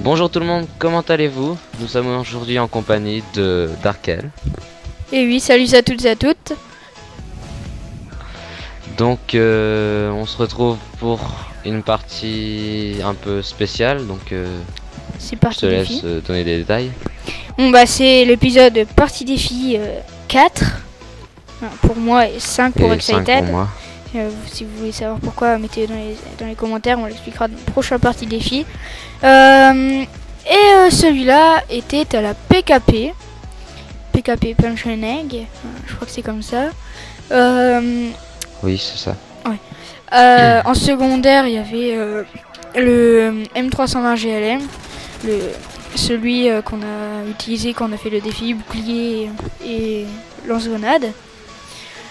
Bonjour tout le monde, comment allez-vous? Nous sommes aujourd'hui en compagnie de d'Arkel. Et oui, salut à toutes et à toutes. Donc on se retrouve pour une partie un peu spéciale, donc C'est je te parti laisse défi. donner des détails. Bon bah c'est l'épisode partie défi 4 pour moi et 5 pour Et 5 Excited. pour moi. Si vous voulez savoir pourquoi, mettez dans les commentaires, on l'expliquera dans le prochain partie défi. Celui-là était à la PKP. PKP Punch and Egg, je crois que c'est comme ça. Oui, c'est ça. En secondaire, il y avait le M320 GLM, celui qu'on a utilisé quand on a fait le défi bouclier et lance-grenade.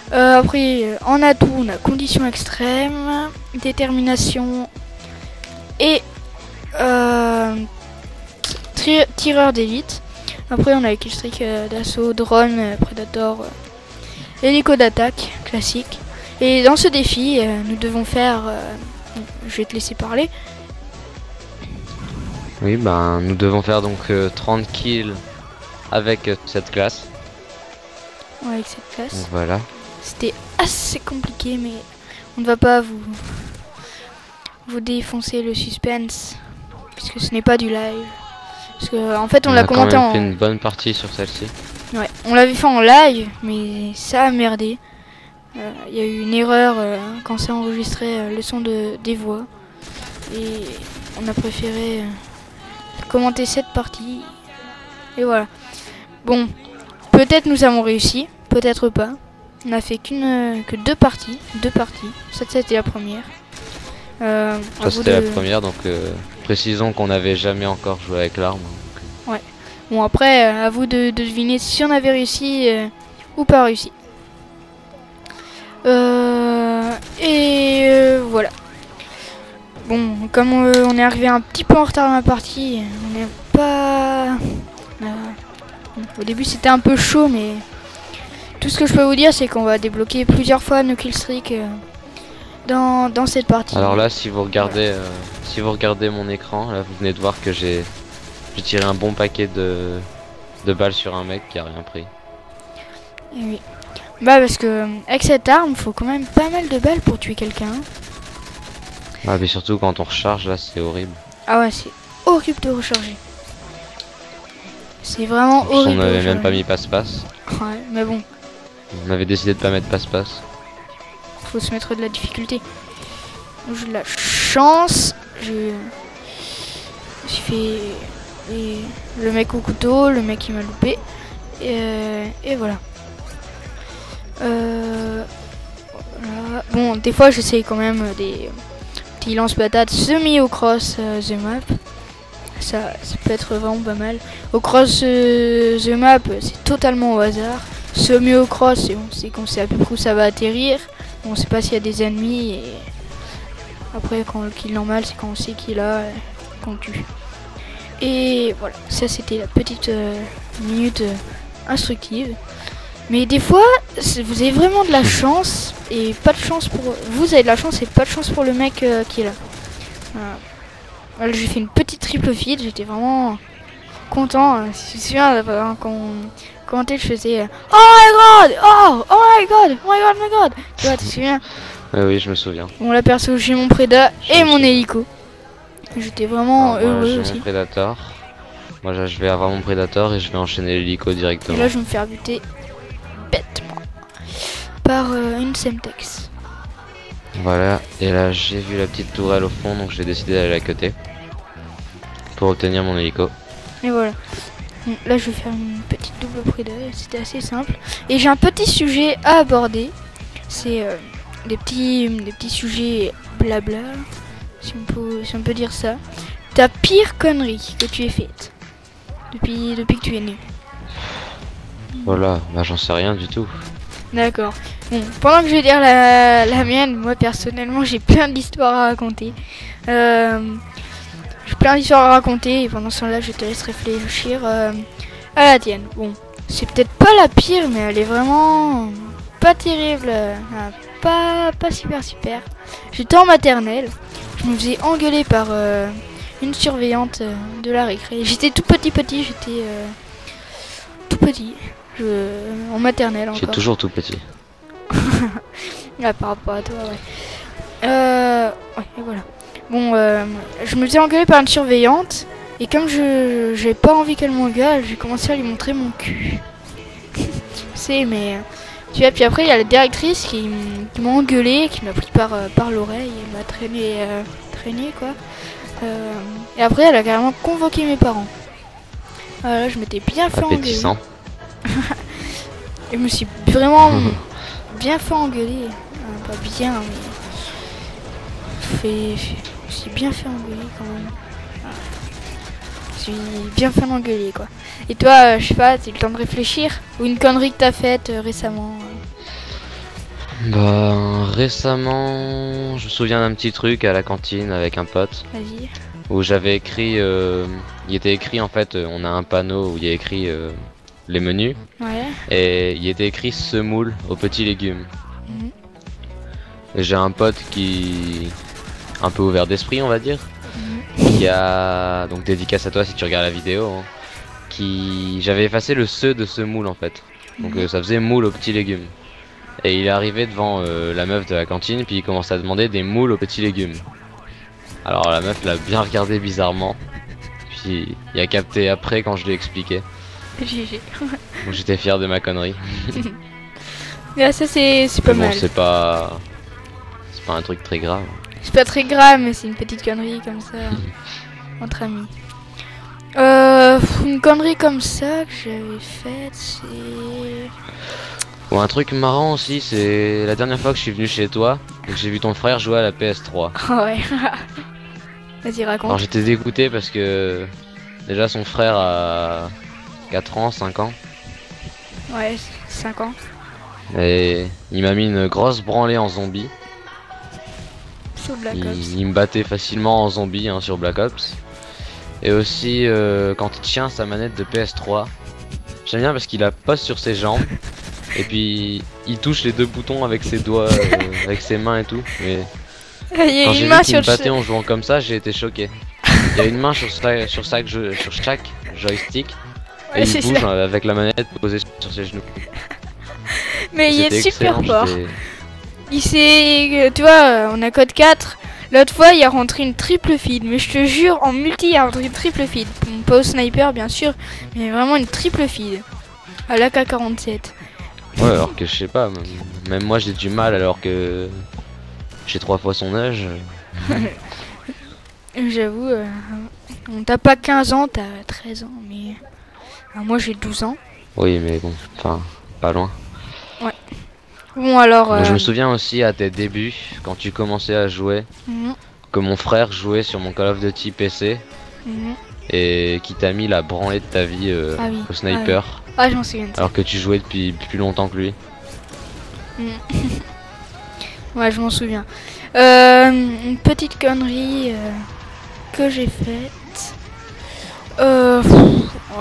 Après, en atout, on a conditions extrêmes, détermination et tireur d'élite. Après, on a le killstreak d'assaut, drone, predator, hélico d'attaque, classique. Et dans ce défi, nous devons faire... je vais te laisser parler. Oui, ben nous devons faire donc 30 kills avec cette classe. Ouais, avec cette classe. Donc voilà. C'était assez compliqué, mais on ne va pas vous défoncer le suspense, puisque ce n'est pas du live. Parce que en fait, on l'a commenté quand même en... fait une bonne partie sur celle-ci. Ouais, on l'avait fait en live, mais ça a merdé. Il y a eu une erreur quand c'est enregistré le son des voix. Et on a préféré commenter cette partie. Et voilà. Bon, peut-être nous avons réussi, peut-être pas. On a fait que deux parties. Ça c'était la première. Ça c'était la première, donc précisons qu'on n'avait jamais encore joué avec l'arme. Ouais. Bon après, à vous de deviner si on avait réussi ou pas réussi. Voilà. Bon, comme on est arrivé un petit peu en retard dans la partie, on n'est pas... au début c'était un peu chaud, mais tout ce que je peux vous dire c'est qu'on va débloquer plusieurs fois nos killstreaks dans cette partie. Alors là, si vous regardez mon écran, là vous venez de voir que j'ai tiré un bon paquet de balles sur un mec qui a rien pris. Et oui. Bah parce que avec cette arme, faut quand même pas mal de balles pour tuer quelqu'un. Ah mais surtout quand on recharge là, c'est horrible. Ah ouais, c'est horrible de recharger. C'est vraiment horrible. On n'avait même pas mis passe-passe. Ouais, mais bon. On avait décidé de pas mettre passe-passe. Faut se mettre de la difficulté. J'ai de la chance. Je suis fait le mec au couteau, le mec qui m'a loupé. Et voilà. Voilà. Bon, des fois j'essaye quand même des petits lance-patates semi au cross the map. Ça peut être vraiment pas mal. Au cross the map, c'est totalement au hasard. Semi au cross, c'est qu'on sait à peu près où ça va atterrir. On sait pas s'il y a des ennemis. Et après, quand le kill normal, c'est quand on sait qu'il a qu'on tue. Et voilà, ça c'était la petite minute instructive. Mais des fois, vous avez vraiment de la chance et pas de chance pour... Vous avez de la chance et pas de chance pour le mec qui est là. Voilà, j'ai fait une petite triple feed, j'étais vraiment content. Je me souviens quand on commentait, je faisais oh my god, oh my god, oh my god, my god. Tu vois, tu te souviens? Oui, je me souviens. Bon, là perso, j'ai mon Préda et mon hélico. J'étais vraiment heureux aussi. Mon Predator. Moi, je vais avoir mon Predator et je vais enchaîner l'hélico directement. Et là, je vais me faire buter bêtement par une Semtex. Voilà, et là j'ai vu la petite tourelle au fond, donc j'ai décidé d'aller la cutter pour obtenir mon hélico. Et voilà. Là, je vais faire une petite double Préda, c'était assez simple. Et j'ai un petit sujet à aborder. C'est des petits sujets blabla, si on peut dire ça. Ta pire connerie que tu aies faite depuis que tu es né. Voilà, bah j'en sais rien du tout. D'accord. Bon, pendant que je vais dire la mienne, moi personnellement j'ai plein d'histoires à raconter. J'ai plein d'histoires à raconter et pendant ce temps-là je te laisse réfléchir à la tienne. Bon, c'est peut-être pas la pire, mais elle est vraiment pas terrible. Pas super. J'étais en maternelle, je me faisais engueuler par une surveillante de la récré. J'étais tout petit, j'étais tout petit. En maternelle encore. J'ai toujours tout petit. Ah, par rapport à toi, ouais. Ouais, et voilà. Bon, je me faisais engueuler par une surveillante. Et comme j'ai pas envie qu'elle m'engueule, j'ai commencé à lui montrer mon cul. C'est, mais... Tu vois, puis après, il y a la directrice qui m'a engueulé, qui m'a pris par l'oreille. Elle m'a traîné, quoi. Et après, elle a carrément convoqué mes parents. Là, je m'étais bien fait engueuler. Appétissant. Et je me suis vraiment bien fait engueuler. Pas bien, mais... Je me suis bien fait engueuler, quand même. Je me suis bien fait engueuler, quoi. Et toi, je sais pas, t'as eu le temps de réfléchir? Ou une connerie que t'as faite récemment? Bah, récemment, je me souviens d'un petit truc à la cantine avec un pote. Vas-y. Où j'avais écrit, il était écrit en fait, on a un panneau où il y a écrit les menus. Ouais. Et il était écrit semoule aux petits légumes. Mhm. Et j'ai un pote qui un peu ouvert d'esprit, on va dire, qui a donc dédicace à toi si tu regardes la vidéo, hein, qui j'avais effacé le se de semoule en fait. Donc ça faisait moule aux petits légumes. Et il est arrivé devant la meuf de la cantine, puis il commence à demander des moules aux petits légumes. Alors la meuf l'a bien regardé bizarrement, puis il a capté après quand je lui ai expliqué. GG. Donc j'étais fier de ma connerie. Là, ça c'est pas Mais bon, mal. c'est pas un truc très grave. C'est pas très grave, mais c'est une petite connerie comme ça, entre amis. Une connerie comme ça que j'avais faite, c'est... Bon, un truc marrant aussi, c'est la dernière fois que je suis venu chez toi et que j'ai vu ton frère jouer à la PS3. Ah ouais. Vas-y, raconte. Alors j'étais dégoûté parce que déjà son frère a 4 ans, 5 ans. Ouais, 5 ans. Et il m'a mis une grosse branlée en zombie. Sur Black Ops. Il me battait facilement en zombie hein, sur Black Ops. Et aussi quand il tient sa manette de PS3. J'aime bien parce qu'il la pose sur ses jambes. Et puis il touche les deux boutons avec ses doigts, avec ses mains et tout. Mais Il y a quand une j'ai main vu qu'il sur me battait en jouant comme ça, j'ai été choqué. Il y a une main sur chaque joystick. Ouais, Et c'est il bouge ça. avec la manette posée sur ses genoux. Mais il est C'était super excellent, fort. Il sait, tu vois, on a code 4. L'autre fois, il a rentré une triple feed. Mais je te jure, en multi, il a rentré une triple feed. Bon, pas au sniper, bien sûr, mais vraiment une triple feed. À l'AK-47. Ouais, alors que je sais pas, même moi j'ai du mal alors que j'ai 3 fois son âge. J'avoue, t'as pas 15 ans, t'as 13 ans, mais moi j'ai 12 ans. Oui, mais bon, enfin, pas loin. Bon alors... Donc, je me souviens aussi à tes débuts, quand tu commençais à jouer, que mon frère jouait sur mon Call of Duty PC et qui t'a mis la branlée de ta vie Ah oui, au sniper, Ah, je m'en souviens de ça. alors que tu jouais depuis plus longtemps que lui. Ouais, je m'en souviens. Une petite connerie que j'ai faite. Oh,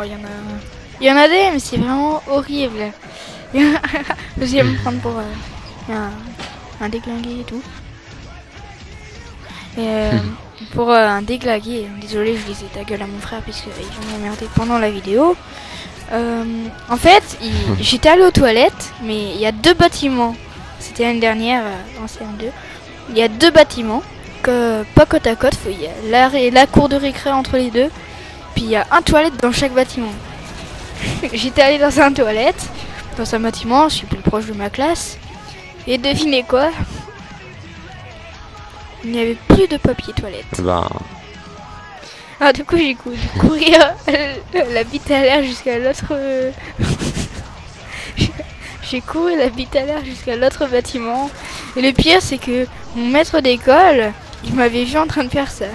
il y en a des, mais c'est vraiment horrible. Je vais me prendre pour un déglingué et tout. Et, pour un déglingué, désolé, je disais ta gueule à mon frère puisqu'il vient m'emmerder pendant la vidéo. En fait, j'étais allée aux toilettes, mais il y a 2 bâtiments. C'était l'année dernière, en CM2. Il y a 2 bâtiments, pas côte à côte. Il y a la cour de récré entre les deux. Puis il y a un toilette dans chaque bâtiment. J'étais allée dans un toilette, dans un bâtiment, je suis plus proche de ma classe. Et devinez quoi? Il n'y avait plus de papier toilette. Ben, Ah, du coup, j'ai dû courir la bite à l'air jusqu'à l'autre... J'ai couru la bite à l'air jusqu'à l'autre bâtiment. Et le pire, c'est que mon maître d'école, il m'avait vu en train de faire ça.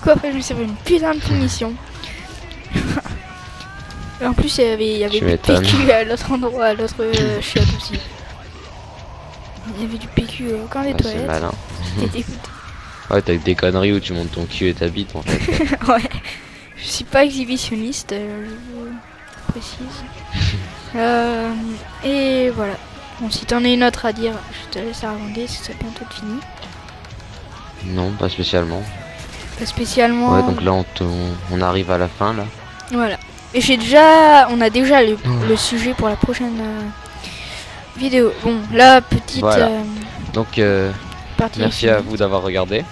Quoi, après, je me suis fait une putain de punition. Et en plus, il y avait Tu du m'étonnes. PQ à l'autre endroit, à l'autre chiotte aussi. Il y avait du PQ quand les ouais, c'est toilettes. malin. J'étais dégoûtée. Ouais, t'as des conneries où tu montes ton cul et ta bite en fait. Ouais, je suis pas exhibitionniste, je vous précise. Et voilà. Bon, si t'en as une autre à dire, je te laisse la raconter, parce que ça bientôt fini. Non, pas spécialement. pas spécialement. Ouais, donc là on arrive à la fin là. Voilà. Et on a déjà le sujet pour la prochaine vidéo. Bon, la petite Voilà. Donc partie. merci à vous d'avoir regardé.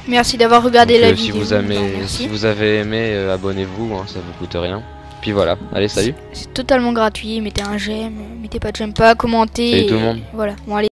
Merci d'avoir regardé Donc, la si vidéo. si vous avez aimé, abonnez-vous, hein, ça vous coûte rien. Puis voilà, allez, salut. C'est totalement gratuit. Mettez un j'aime, mettez pas de j'aime pas, commentez. Salut tout le monde. Voilà. Bon, allez.